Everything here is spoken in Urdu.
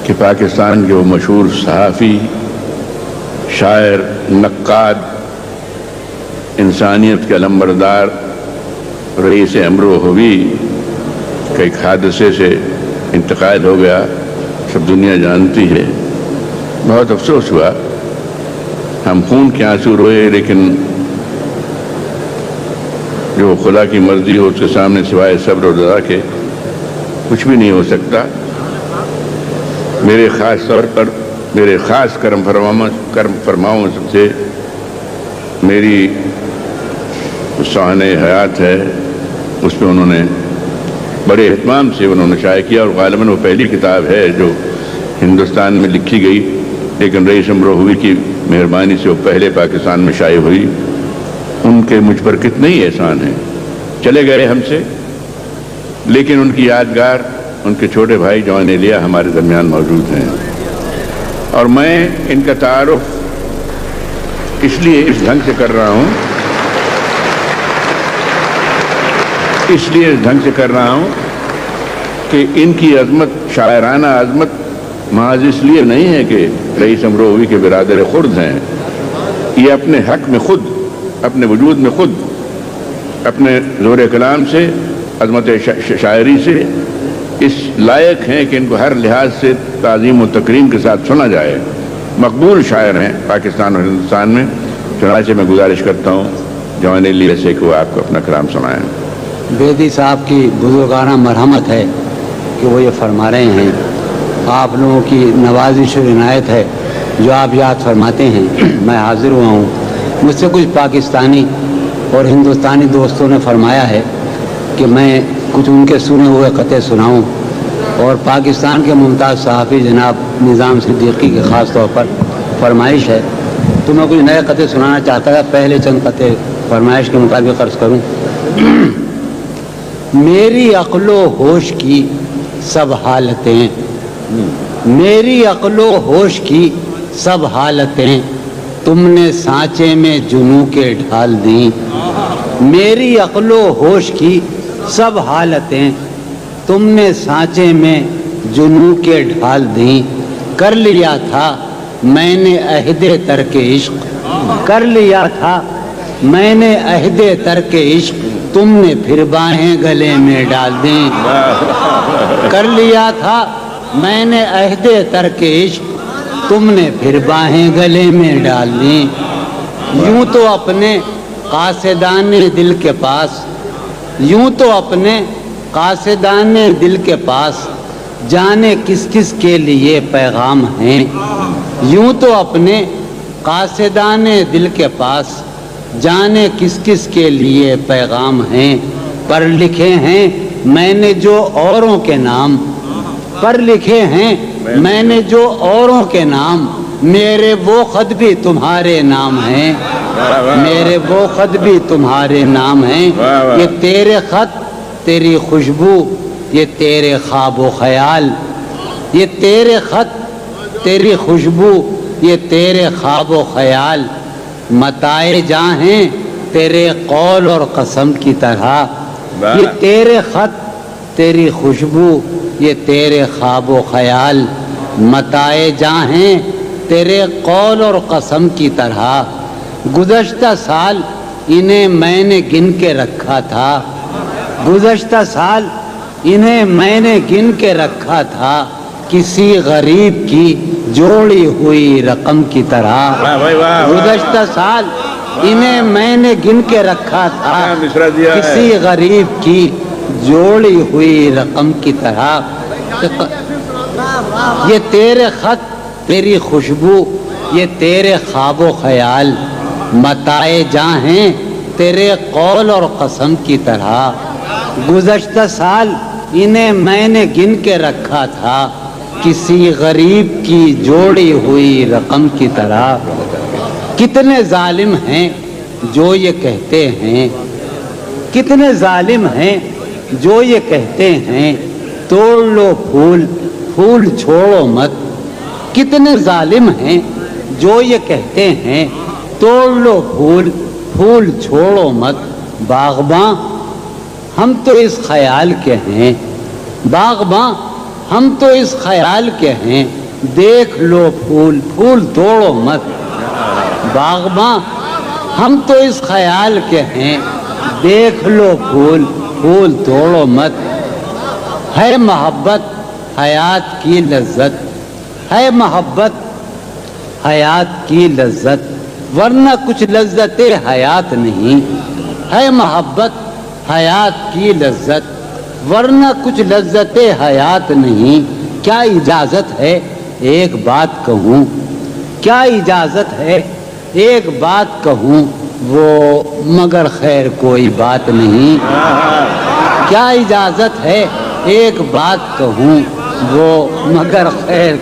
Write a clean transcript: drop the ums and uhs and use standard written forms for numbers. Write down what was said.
کہ پاکستان کے وہ مشہور صحافی، شاعر، نقاد، انسانیت کے علمبردار رئیس امرو ہوئی کا ایک حادثے سے انتقال ہو گیا، سب دنیا جانتی ہے۔ بہت افسوس ہوا، ہم خون کے آنسو روئے، لیکن جو خدا کی مرضی ہو اس کے سامنے سوائے صبر و رضا کے کچھ بھی نہیں ہو سکتا۔ میرے خاص طور پر میرے خاص کرم فرماؤں سے میری سوانح حیات ہے، اس پہ انہوں نے بڑے اہتمام سے انہوں نے شائع کیا، اور غالباً وہ پہلی کتاب ہے جو ہندوستان میں لکھی گئی، لیکن رئیس امرو ہوئی کی مہربانی سے وہ پہلے پاکستان میں شائع ہوئی۔ ان کے مجھ پر کتنے ہی احسان ہیں، چلے گئے ہم سے، لیکن ان کی یادگار ان کے چھوٹے بھائی جوان ایلیا ہمارے درمیان موجود ہیں، اور میں ان کا تعارف اس لیے اس ڈھنگ سے کر رہا ہوں کہ ان کی عظمت، شاعرانہ عظمت محض اس لیے نہیں ہے کہ رئیس امرو ہوئی کے برادر خرد ہیں، یہ اپنے حق میں خود، اپنے وجود میں خود، اپنے زور کلام سے، عظمت شاعری سے اس لائق ہیں کہ ان کو ہر لحاظ سے تعظیم و تکریم کے ساتھ سنا جائے۔ مقبول شاعر ہیں پاکستان اور ہندوستان میں، چنانچہ میں گزارش کرتا ہوں جوان ایلیا سے کہ وہ آپ کو اپنا کلام سنائیں۔ بیدی صاحب کی بزرگانہ مرحمت ہے کہ وہ یہ فرما رہے ہیں، آپ لوگوں کی نوازش و عنایت ہے جو آپ یاد فرماتے ہیں۔ میں حاضر ہوا ہوں، مجھ سے کچھ پاکستانی اور ہندوستانی دوستوں نے فرمایا ہے کہ میں کچھ ان کے سنے ہوئے قطعے سناؤں، اور پاکستان کے ممتاز صحافی جناب نظام صدیقی کی خاص طور پر فرمائش ہے، تو میں کچھ نئے قطعے سنانا چاہتا تھا۔ پہلے چند قطعے فرمائش کے مطابق عرض کروں۔ میری عقل و ہوش کی سب حالتیں، میری عقل و ہوش کی سب حالتیں تم نے سانچے میں جنوں کے ڈھال دیں۔ میری عقل و ہوش کی سب حالتیں تم نے سانچے میں جنوں کے ڈھال دیں۔ کر لیا تھا میں نے عہد ترک عشق، کر لیا تھا میں نے عہد ترک عشق، تم نے پھر باہیں گلے میں ڈال دیں۔ کر لیا تھا میں نے عہد ترک عشق، تم نے پھر باہیں گلے میں ڈال دیں۔ یوں تو اپنے قاصدان دل کے پاس، یوں تو اپنے قاصدان دل کے پاس جانے کس کس کے لیے پیغام ہیں۔ یوں تو اپنے قاصدان دل کے پاس جانے کس کس کے لیے پیغام ہیں۔ پر لکھے ہیں میں نے جو اوروں کے نام، پر لکھے ہیں میں نے جو اوروں کے نام، میرے وہ خط بھی تمہارے نام ہیں، میرے وہ خط بھی تمہارے نام ہیں۔ یہ تیرے خط تیری خوشبو، یہ تیرے خواب و خیال، یہ تیرے خط تیری خوشبو، یہ تیرے خواب و خیال، متائے جاں ہیں تیرے قول اور قسم کی طرح۔ یہ تیرے خط تیری خوشبو، یہ تیرے خواب و خیال، متائے جاں ہیں تیرے قول اور قسم کی طرح۔ گزشتہ سال انہیں میں نے گن کے رکھا تھا، گزشتہ سال انہیں میں نے گن کے رکھا تھا، کسی غریب کی جوڑی ہوئی رقم کی طرح۔ گزشتہ سال انہیں میں نے گن کے رکھا تھا، کسی غریب کی جوڑی ہوئی رقم کی طرح۔ یہ تیرے خط تیری خوشبو، یہ تیرے خواب و خیال، متائے جاں ہیں تیرے قول اور قسم کی طرح۔ گزشتہ سال انہیں میں نے گن کے رکھا تھا، کسی غریب کی جوڑی ہوئی رقم کی طرح۔ کتنے ظالم ہیں جو یہ کہتے ہیں، کتنے ظالم ہیں جو یہ کہتے ہیں، توڑ لو پھول پھول چھوڑو مت۔ کتنے ظالم ہیں جو یہ کہتے ہیں، توڑ لو پھول پھول چھوڑو مت۔ باغباں ہم تو اس خیال کے ہیں، باغباں ہم تو اس خیال کے ہیں دیکھ لو پھول پھول توڑو مت باغباں، ہم تو اس خیال کے ہیں دیکھ لو پھول پھول توڑو مت، ہے محبت حیات کی لذت، ہے محبت حیات کی لذت، ورنہ کچھ لذت حیات نہیں، ہے محبت حیات کی لذت ورنہ کچھ لذت حیات نہیں۔ کیا اجازت ہے ایک بات کہوں، کیا اجازت ہے ایک بات کہوں، وہ مگر خیر کوئی بات نہیں۔ کیا اجازت ہے ایک بات کہوں، وہ مگر خیر